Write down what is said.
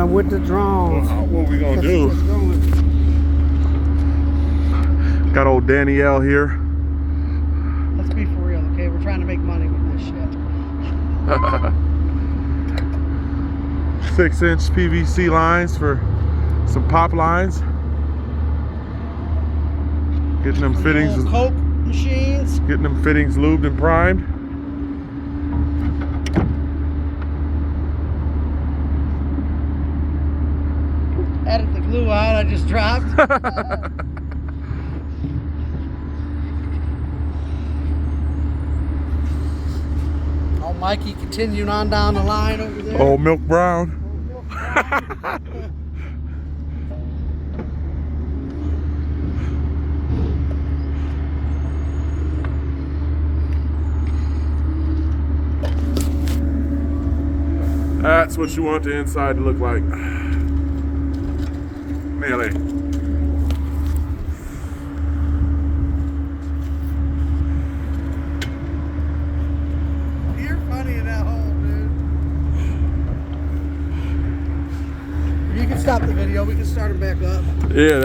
with the drones. What we gonna do? Let's go. Got old Danielle here. Let's be for real, okay? We're trying to make money with this shit. 6-inch PVC lines for some pop lines. Getting them fittings. Old Coke machines. Getting them fittings lubed and primed. Added the glue out I just dropped. Oh, Mikey continuing on down the line over there. Old Milk Brown. That's what you want the inside to look like. Nearly. You're funny in that hole, dude. You can stop the video. We can start it back up. Yeah.